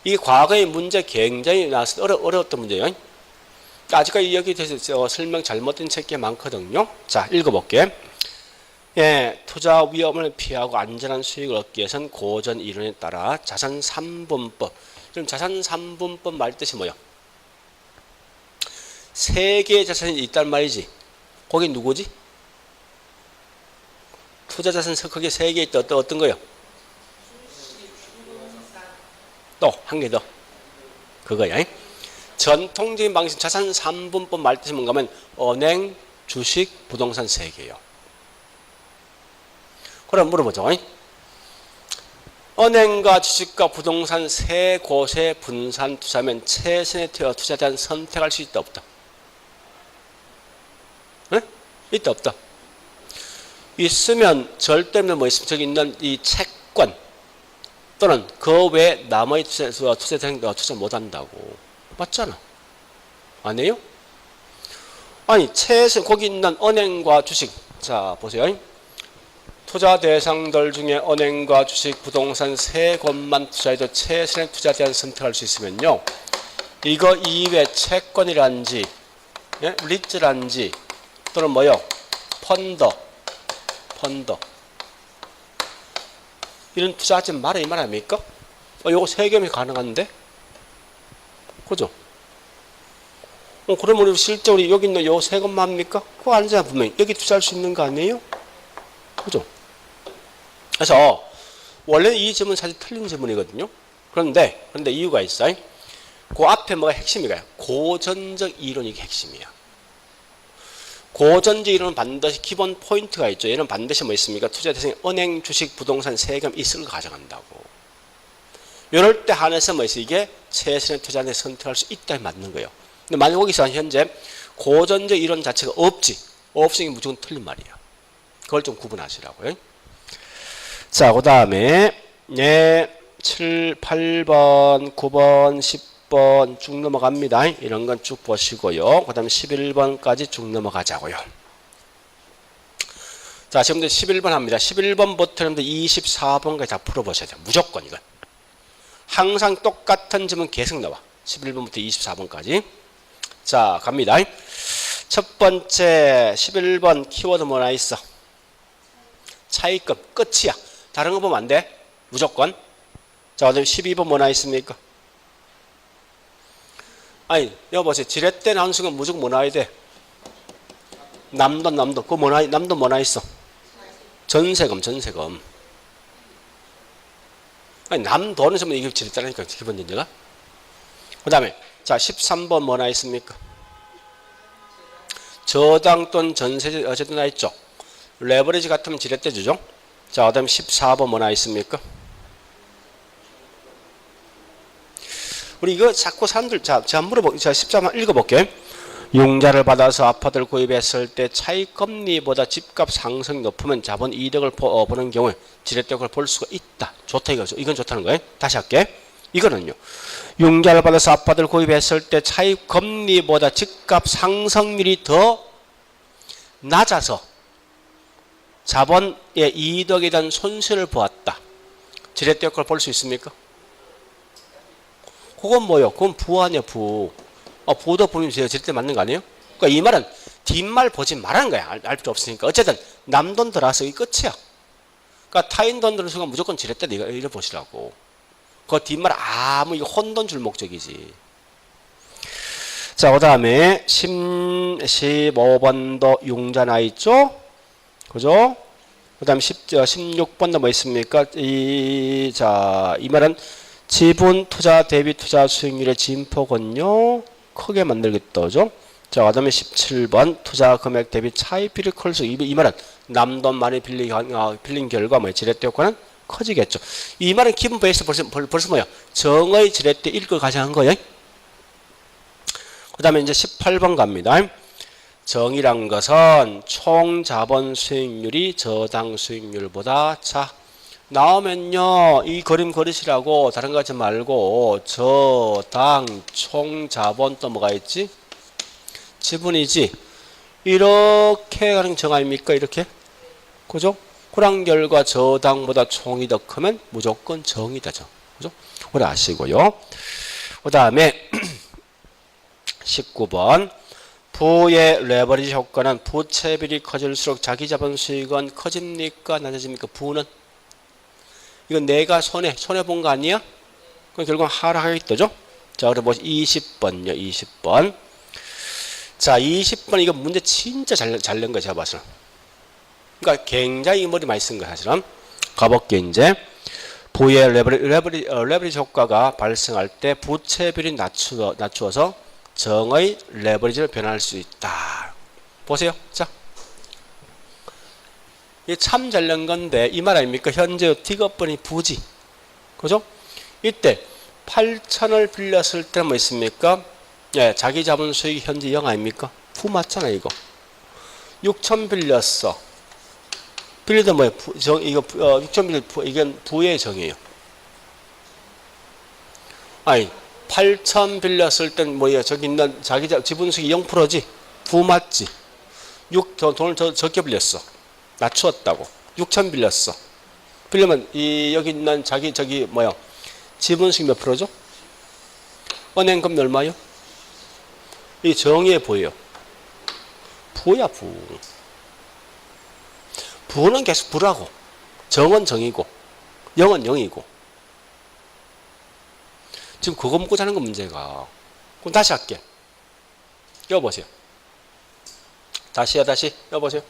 Speaker 1: 이 과거의 문제 굉장히 어려웠던 문제예요. 아직까지 여기 대해서 설명 잘못된 책 꽤 많거든요. 자, 읽어볼게. 예, 투자 위험을 피하고 안전한 수익을 얻기 위해서는 고전 이론에 따라 자산 3분법. 그럼 자산 3분법 말 뜻이 뭐야? 세 개의 자산이 있단 말이지. 거기 누구지? 투자 자산 거기에 세 개 있다. 어떤 거요? 또 한 개 더. 그거야. 전통적인 방식 자산 3분법 말 뜻이 뭔가 하면 은행, 주식, 부동산 세 개요. 그럼 물어보죠. 은행과 주식과 부동산 세 곳에 분산 투자하면 최선의 투자에 대한 선택할 수 있다 없다? 네? 있다 없다? 있으면 절대 없는 뭐 있으면 저기 있는 이 채권 또는 그 외에 나머지 투자 못한다고. 맞잖아. 아니에요? 아니 최선 거기 있는 은행과 주식 자 보세요. 투자 대상들 중에 은행과 주식, 부동산 세 곳만 투자해도 최선의 투자에 대한 선택할 수 있으면요. 이거 이외 채권이란지, 예? 리츠란지, 또는 뭐요? 펀더. 이런 투자하지 마라 이 말 아닙니까? 요거 세 개면 가능한데? 그죠? 그럼 우리 실제 우리 여기 있는 요 세 곳만 합니까? 그거 아니잖아 분명히. 여기 투자할 수 있는 거 아니에요? 그죠? 그래서 원래 이 질문은 사실 틀린 질문이거든요. 그런데 이유가 있어요. 그 앞에 뭐가 핵심이가요? 고전적 이론이 핵심이야. 고전적 이론은 반드시 기본 포인트가 있죠. 얘는 반드시 뭐 있습니까? 투자 대상이 은행, 주식, 부동산, 세금 있을 걸 가져간다고. 이럴 때 한해서 뭐 있어요? 이게 최선의 투자에 선택할 수 있다 맞는 거예요. 근데 만약 거기서 현재 고전적 이론 자체가 없으니 무조건 틀린 말이야. 그걸 좀 구분하시라고요. 자, 그 다음에, 예, 7, 8번, 9번, 10번 쭉 넘어갑니다. 이런 건 쭉 보시고요. 그 다음에 11번까지 쭉 넘어가자고요. 자, 지금부터 11번 합니다. 11번부터 24번까지 다 풀어보셔야 돼요. 무조건 이건. 항상 똑같은 질문 계속 나와. 11번부터 24번까지. 자, 갑니다. 첫 번째, 11번 키워드 뭐나 있어? 차이점, 끝이야. 다른 거 보면 안 돼. 무조건. 자, 그다음에 12번 뭐나 있습니까? 아니, 여보세요. 지렛대 나온 순간 무조건 뭐 나와야 돼? 남돈. 그거 남돈 뭐나 있어? 전세금. 아니, 남돈은 전부 이게 지렛대라니까, 기본 전제가. 그 다음에, 자, 13번 뭐나 있습니까? 저당돈 전세, 어쨌든 나 있죠? 레버리지 같으면 지렛대 주죠? 자, 그 다음에 14번 뭐나 있습니까? 우리 이거 자꾸 사람들, 제가 물어볼게요. 제가 14번 읽어볼게요. 융자를 받아서 아파트를 구입했을 때 차익금리보다 집값 상승이 높으면 자본 이득을 보는 경우에 지렛대를 볼 수가 있다. 좋다 이거죠. 이건 좋다는 거예요. 다시 할게. 이거는요. 융자를 받아서 아파트를 구입했을 때 차익금리보다 집값 상승률이 더 낮아서 자본의 이득에 대한 손실을 보았다. 지렛대 효과를 볼 수 있습니까? 그건 뭐요? 그건 부 아니야, 부. 부도 보면 지렛대 맞는 거 아니에요? 그러니까 이 말은 뒷말 보지 말라는 거야. 알 필요 없으니까. 어쨌든 남 돈 들어와서 이 끝이야. 그러니까 타인 돈 들어온 순간 무조건 지렛대 이래 보시라고. 그 뒷말 이거 혼돈 줄 목적이지. 자, 그 다음에 15번도 융자 나 있죠? 그죠? 그 다음 16번도 뭐 있습니까? 이 말은 지분 투자 대비 투자 수익률의 진폭은요, 크게 만들겠다. 그죠? 자, 그 다음에 17번 투자 금액 대비 차익비율이 클수록 이 말은 남돈 많이 빌린 결과 지렛대 효과는 커지겠죠. 이 말은 기본 베이스 벌써 뭐야? 정의 지렛대 읽고 가져간 거예요. 그 다음에 이제 18번 갑니다. 정의란 것은 총 자본 수익률이 저당 수익률보다 나오면요, 이 그림 그리시라고 다른 거 하지 말고 저당 총 자본 또 뭐가 있지? 지분이지. 이렇게 가는 정 아닙니까? 이렇게. 그죠? 그런 결과 저당보다 총이 더 크면 무조건 정이다. 그죠? 그래 아시고요. 그 다음에 19번 부의 레버리지 효과는 부채비율이 커질수록 자기 자본 수익은 커집니까? 낮아집니까? 부는? 이건 내가 손해본 거 아니야? 그럼 결국 하락하겠죠? 자, 그럼 20번요, 20번. 자, 20번, 이거 문제 진짜 잘 낸 거야, 제가 봐서. 그러니까 굉장히 머리 많이 쓴 거야, 사실은. 가볼게, 이제. 부의 레버리지 효과가 발생할 때 부채비율이 낮추어서 정의 레버리지를 변화할 수 있다. 보세요. 자. 이게 참 잘 낸 건데, 이 말 아닙니까? 현재 T급번이 부지. 그죠? 이때 8,000을 빌렸을 때는 뭐 있습니까? 예, 자기 자본 수익이 현재 0 아닙니까? 부 맞잖아, 이거. 6,000 빌렸어. 빌리던 뭐예요? 이거 6,000 빌릴 이건 부의 정이에요. 아니, 8,000 빌렸을 땐 뭐예요? 저기 있는 자기 지분 수익이 0%지? 부 맞지? 돈을 적게 빌렸어. 낮추었다고. 6,000 빌렸어. 빌리면 여기 있는 저기 뭐요? 지분 수익 몇 프로죠? 은행금 얼마요? 이 정의에 보여요. 부야, 부. 부는 계속 부라고. 정은 정이고, 0은 0이고. 지금 그거 먹고 자는 건 문제가. 그럼 다시 할게. 여보세요. 다시. 여보세요.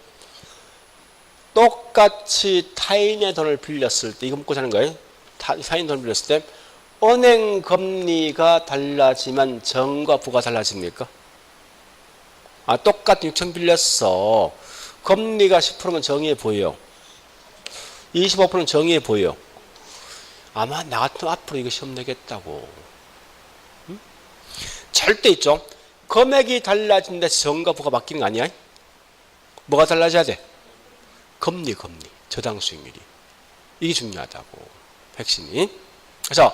Speaker 1: 똑같이 타인의 돈을 빌렸을 때, 이거 먹고 자는 거예요. 타인 돈을 빌렸을 때, 은행 금리가 달라지면 정과 부가 달라집니까? 똑같은 6천 빌렸어. 금리가 10%면 정의해 보여요. 25%는 정의해 보여요. 아마 나 같으면 앞으로 이거 시험 내겠다고. 응? 절대 있죠. 금액이 달라진다 정과 부가 바뀌는 거 아니야? 뭐가 달라져야 돼? 금리. 저당 수익률이. 이게 중요하다고. 핵심이. 그래서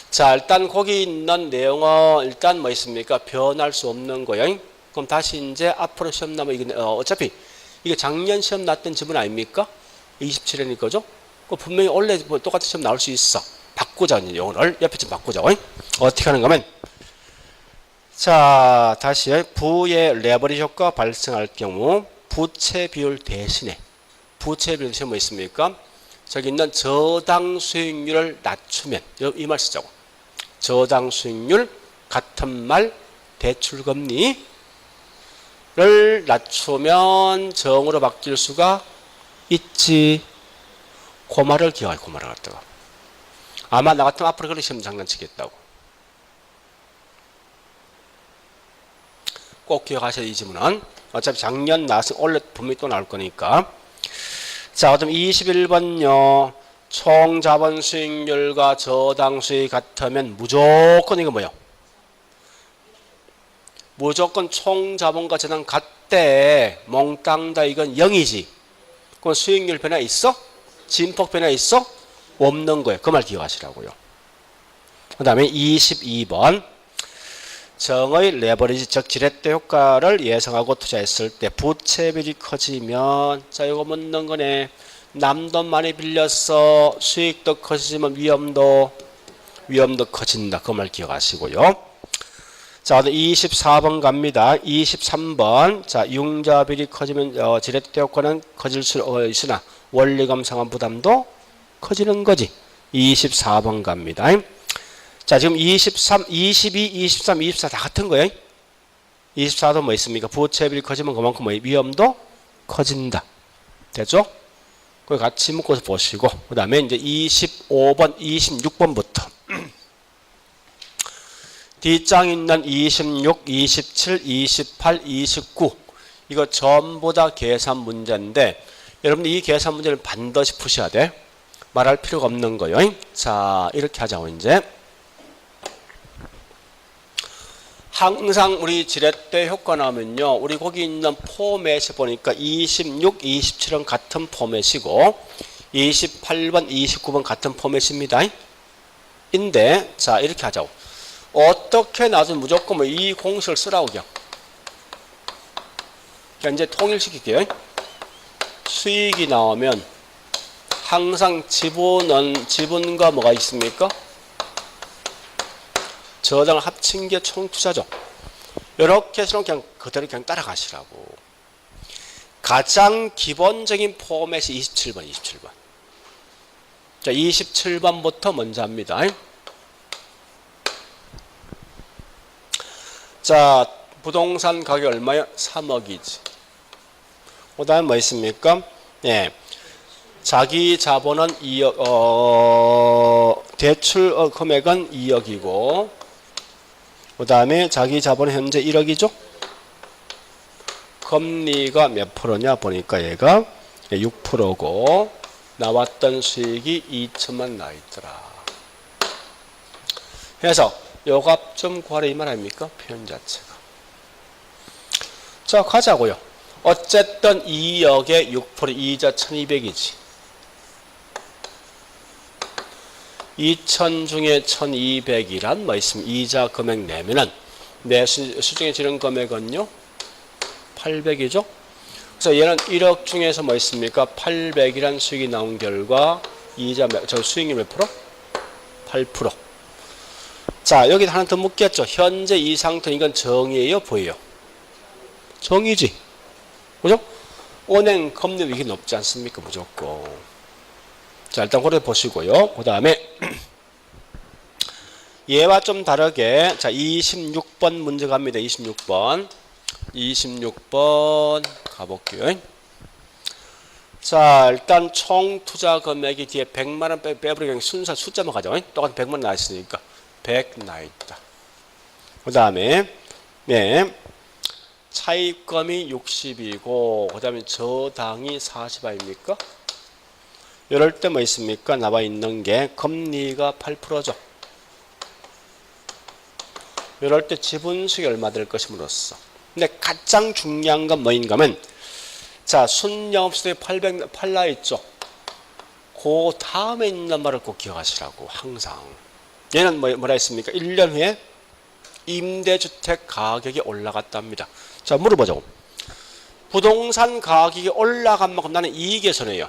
Speaker 1: 자, 일단 거기 있는 내용은 일단 뭐 있습니까? 변할 수 없는 거예요. 그럼 다시 이제 앞으로 시험 나면 이게 어차피 이게 작년 시험 났던 지문 아닙니까? 27회니까 그죠? 분명히 원래 똑같은 시험 나올 수 있어. 바꾸자, 이제 영어를. 옆에 좀 바꾸자. 어떻게 하는 거면? 자, 다시 부의 레버리지 효과 발생할 경우 부채 비율 대신에 뭐 있습니까? 저기 있는 저당 수익률을 낮추면 이 말 쓰자고. 저당 수익률 같은 말 대출금리를 낮추면 정으로 바뀔 수가 있지. 그 말을 기억해. 그 말을 갖다가 아마 나 같으면 앞으로 그런 시험 장난치겠다고. 꼭 기억하셔야 이 질문은. 어차피 작년 나왔으니 원래 분명히 또 나올 거니까. 자, 그럼 21번요. 총 자본 수익률과 저당 수익이 같으면 무조건 이거 뭐예요? 무조건 총 자본과 저당 같대. 몽땅 다 이건 0이지. 그럼 수익률 변화 있어? 진폭 변화 있어? 없는 거예요. 그 말 기억하시라고요. 그 다음에 22번. 정의 레버리지 즉 지렛대 효과를 예상하고 투자했을 때 부채비율이 커지면 자 이거 묻는 거네. 남 돈 많이 빌렸어. 수익도 커지지만 위험도 커진다. 그 말 기억하시고요. 자, 24번 갑니다. 23번. 자, 융자비율이 커지면 지렛대 효과는 커질 수 있으나 원리금 상환 부담도 커지는 거지. 24번 갑니다. 자, 지금 23, 22, 23, 24 다 같은 거예요. 24도 뭐 있습니까? 부채비율이 커지면 그만큼 뭐 위험도 커진다. 됐죠? 그걸 같이 묶어서 보시고, 그 다음에 이제 25번, 26번부터. 뒷장 있는 26, 27, 28, 29. 이거 전부 다 계산 문제인데, 여러분들 이 계산 문제를 반드시 푸셔야 돼. 말할 필요가 없는 거예요. 자, 이렇게 하자고, 이제. 항상 우리 지렛대 효과 나오면요. 우리 거기 있는 포맷이 보니까 26, 27은 같은 포맷이고 28번, 29번 같은 포맷입니다. 인데 자 이렇게 하자고. 어떻게 나도 무조건 뭐 이 공식을 쓰라고 그냥. 이제 통일시킬게요. 수익이 나오면 항상 지분과 뭐가 있습니까? 저당을 합친 게 총 투자죠. 이렇게 해서 그냥 그대로 그냥 따라가시라고. 가장 기본적인 포맷이 27번, 27번. 자, 27번부터 먼저 합니다. 자, 부동산 가격 얼마요? 3억이지. 그 다음에 뭐 있습니까? 예. 자기 자본은 2억, 대출 금액은 2억이고, 그 다음에 자기 자본은 현재 1억이죠? 금리가 몇 프로냐 보니까 얘가 6%고, 나왔던 수익이 2천만 나와 있더라. 그래서 요 값 좀 구하라 이 말 아닙니까? 표현 자체가. 자, 가자고요. 어쨌든 2억에 6% 이자 1200이지. 2000 중에 1200이란 뭐 있으면 이자 금액 내면은 내 수중에 지른 금액은요 800이죠. 그래서 얘는 1억 중에서 뭐 있습니까? 800이란 수익이 나온 결과 이자 저 수익률 몇 프로? 8%. 자, 여기 하나 더 묻겠죠. 현재 이 상태는 이건 정의예요, 보여요? 정의지. 그죠? 은행 금리 이게 높지 않습니까? 무조건. 자, 일단 그래 보시고요. 그 다음에 얘와 좀 다르게 자 26번 문제 갑니다. 26번 가볼게요. 자, 일단 총 투자 금액이 뒤에 100만원 빼버리고 순서 숫자만 가죠. 똑같은 100만 나와 있으니까 100 나와 있다. 그 다음에 네, 차입금이 60이고 그 다음에 저당이 40 아닙니까? 이럴 때 뭐 있습니까? 나와 있는 게 금리가 8%죠. 이럴 때 지분수익이 얼마 될 것이 물었어. 근데 가장 중요한 건 뭐인가 하면 자, 순영업소득이 8 나와 있죠. 그 다음에 있는 말을 꼭 기억하시라고 항상. 얘는 뭐라 했습니까? 1년 후에 임대주택 가격이 올라갔답니다. 자, 물어보자고. 부동산 가격이 올라간 만큼 나는 이익에 손해요.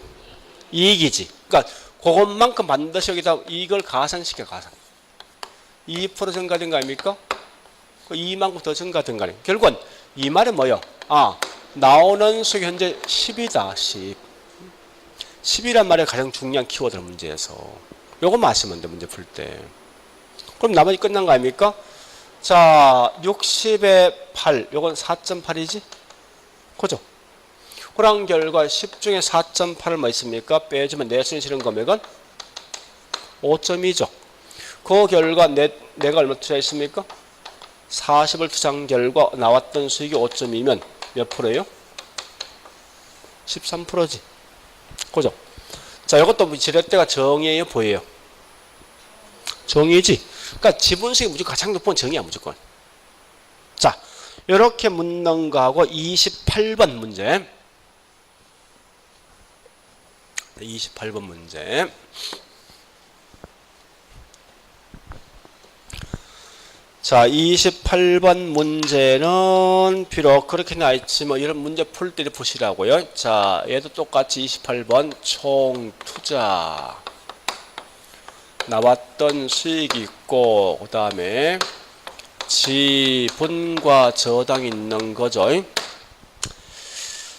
Speaker 1: 이익이지. 그러니까 그것만큼 반드시 여기다 이익을 가산시켜 가산. 2% 증가된 거 아닙니까? 그 이만큼 더 증가된 거 아닙니까? 결국은 이 말은 뭐예요? 아, 나오는 수익이 현재 10이다. 10. 10이란 말이 가장 중요한 키워드 문제에서. 요것만 아시면 돼, 문제 풀 때. 그럼 나머지 끝난 거 아닙니까? 자, 60에 8. 요건 4.8이지? 그죠? 그런 결과 10 중에 4.8을 뭐 있습니까? 빼주면 내순위 실현 금액은 5.2죠. 그 결과 내가 얼마 투자했습니까? 40을 투자한 결과 나왔던 수익이 5.2면 몇 프로예요? 13%지. 그죠? 자, 이것도 지렛대가 정의예요, 보여요? 정의지. 그러니까 지분수익이 무조건 가장 높은 정의야, 무조건. 자, 이렇게 묻는 거하고 28번 문제. 28번 문제. 자, 28번 문제는 비록 그렇게 나와 있지만 이런 문제 풀 때 보시라고요. 자, 얘도 똑같이 28번 총 투자 나왔던 수익이 있고 그 다음에 지분과 저당이 있는 거죠.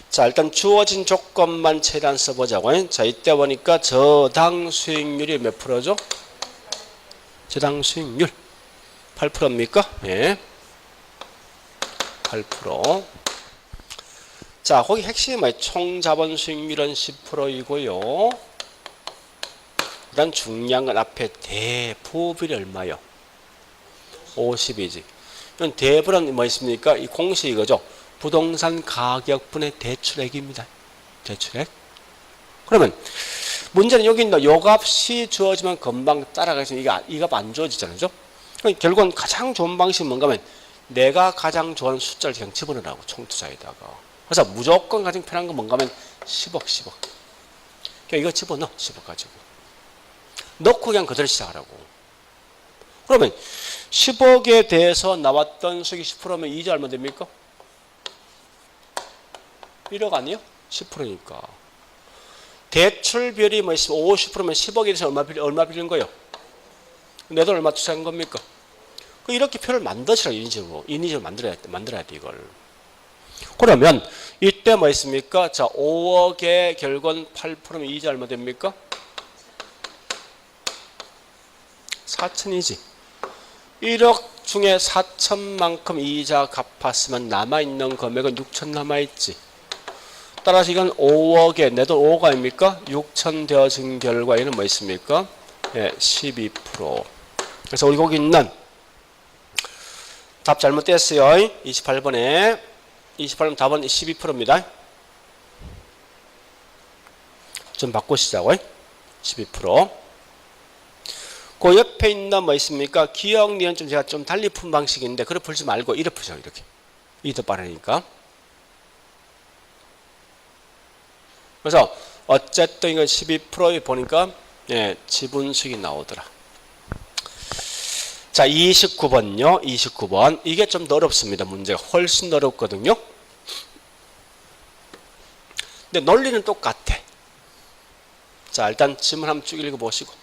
Speaker 1: 자, 일단 주어진 조건만 최대한 써보자고요. 자, 이때 보니까 저당 수익률이 몇 프로죠? 저당 수익률 8%입니까? 예. 8%. 자, 거기 핵심이 뭐예요? 총 자본 수익률은 10%이고요. 일단 중요한 건 앞에 대부분이 얼마요? 50이지. 이건 대부분은 뭐 있습니까? 이 공식이 이거죠. 부동산 가격분의 대출액입니다. 대출액. 그러면 문제는 여기 있는 요 값이 주어지면 금방 따라가서 이 값 안 주어지잖아요. 결국은 가장 좋은 방식은 뭔가 하면 내가 가장 좋아하는 숫자를 그냥 집어넣으라고 총투자에다가. 그래서 무조건 가장 편한 건 뭔가 하면 10억. 그러니까 이거 집어넣어. 10억 가지고. 넣고 그냥 그대로 시작하라고. 그러면 10억에 대해서 나왔던 수익이 10%면 이자 얼마 됩니까? 1억 아니에요? 10%니까. 대출 비율이 뭐 있으면 50%면 10억에 대해서 얼마 빌린 거예요? 내 돈 얼마 투자한 겁니까? 이렇게 표를 만드시라고 인위적으로 만들어야 돼 이걸. 그러면 이때 뭐 있습니까? 자, 5억의 결권 8%면 이자 얼마 됩니까? 4천이지. 1억 중에 4천만큼 이자 갚았으면 남아있는 금액은 6천 남아있지. 따라서 이건 5억에 내 돈 5억 아닙니까? 6천 되어진 결과 얘는 뭐 있습니까? 예, 12%. 그래서 우리 거기 있는 답 잘못됐어요. 28번에 28번 답은 12%입니다. 좀 바꾸시자고요. 12%. 그 옆에 있는 뭐 있습니까? 기억, 니은 좀 제가 좀 달리 푼 방식인데 그래 풀지 말고 이렇게 푸죠. 이렇게. 이게 더 빠르니까. 그래서 어쨌든 이건 12%에 보니까 예, 지분수익이 나오더라. 자, 29번요. 29번. 이게 좀 더 어렵습니다. 문제가 훨씬 어렵거든요. 근데 논리는 똑같아. 자, 일단 질문 한번 쭉 읽어보시고.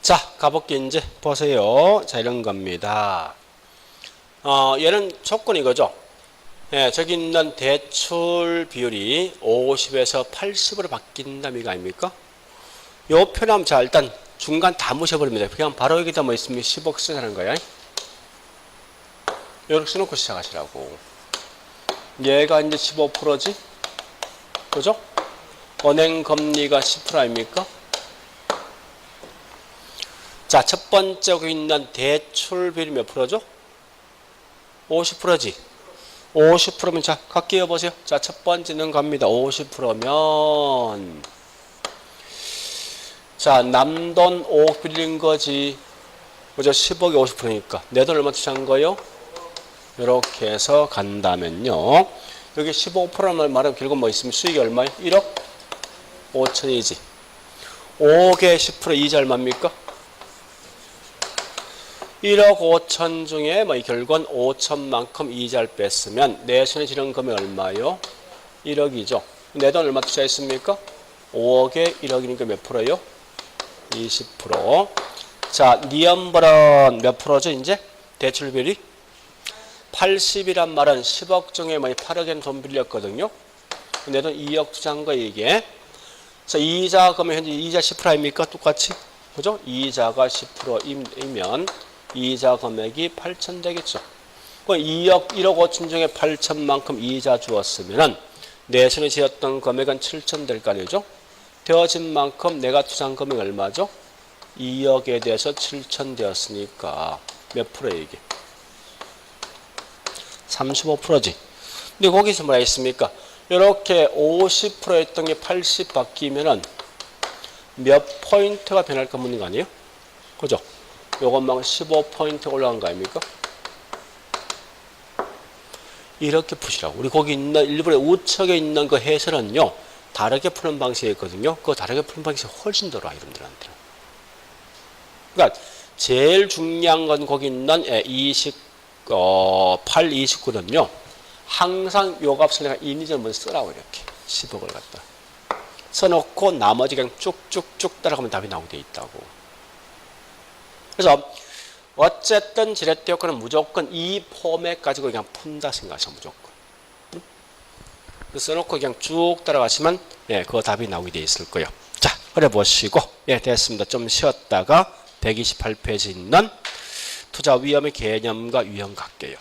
Speaker 1: 자, 가볼게 이제 보세요. 자, 이런 겁니다. 얘는 조건이 이거죠. 예, 저기 있는 대출 비율이 50에서 80으로 바뀐다는 거 아닙니까? 요 표현하면 자, 일단 중간 다 무셔버립니다. 그냥 바로 여기다 뭐 있으면 10억 쓰자는 거야. 이렇게 써놓고 시작하시라고. 얘가 이제 15%지? 그죠? 은행 금리가 10% 아닙니까? 자, 첫 번째 여기 있는 대출 비율이 몇 프로죠? 50%지. 50%면 자, 각기 여보세요. 자, 첫 번째는 갑니다. 50%면 자, 남돈 5억 빌린 거지. 그죠? 10억이 50%니까. 내 돈 얼마 투자한 거요? 이렇게 해서 간다면요. 여기 15%는 말하면 결국 뭐 있으면 수익이 얼마요? 1억 5천이지. 5억에 10% 이자 얼마입니까? 1억 5천 중에 뭐 결권 5천만큼 이자를 뺐으면 내 손에 지른 금액 얼마요? 1억이죠. 내 돈 얼마 투자했습니까? 5억에 1억이니까 몇 프로요? 20%. 자, 니은벌은 몇 프로죠? 이제 대출 비율이 80이란 말은 10억 중에 뭐 8억엔 돈 빌렸거든요. 내 돈 2억 투자한 거 이게. 자, 이자 그러면 현재 이자 10% 아닙니까? 똑같이. 그죠? 이자가 10%이면 이자 금액이 8천 되겠죠. 그럼 1억 5천 중에 8천만큼 이자 주었으면은 내 손에 지었던 금액은 7천 될 거 아니죠? 되어진 만큼 내가 투자한 금액 얼마죠? 2억에 대해서 7천 되었으니까 몇 프로예요 이게? 35%지. 근데 거기서 뭐라 했습니까? 이렇게 50% 했던 게 80 바뀌면은 몇 포인트가 변할까 묻는 거 아니에요? 그죠? 요것만 15포인트 올라간 거 아닙니까? 이렇게 푸시라고. 우리 거기 있는 일본의 우측에 있는 그 해설은요, 다르게 푸는 방식이 있거든요. 그 다르게 푸는 방식이 훨씬 더 어려워요, 여러분들한테는. 그러니까 제일 중요한 건 거기 있는 8, 29는요, 항상 요 값을 내가 인위적으로 쓰라고 이렇게 10억을 갖다 써놓고 나머지 그냥 쭉쭉쭉 따라가면 답이 나오게 돼 있다고. 그래서 어쨌든 지렛대 효과는 무조건 이 포맷 가지고 그냥 푼다 생각하셔 무조건. 써놓고 그냥 쭉 따라가시면 예, 그 답이 나오게 돼 있을 거예요. 자, 그래 보시고 예, 됐습니다. 좀 쉬었다가 128페이지 있는 투자 위험의 개념과 유형 갈게요.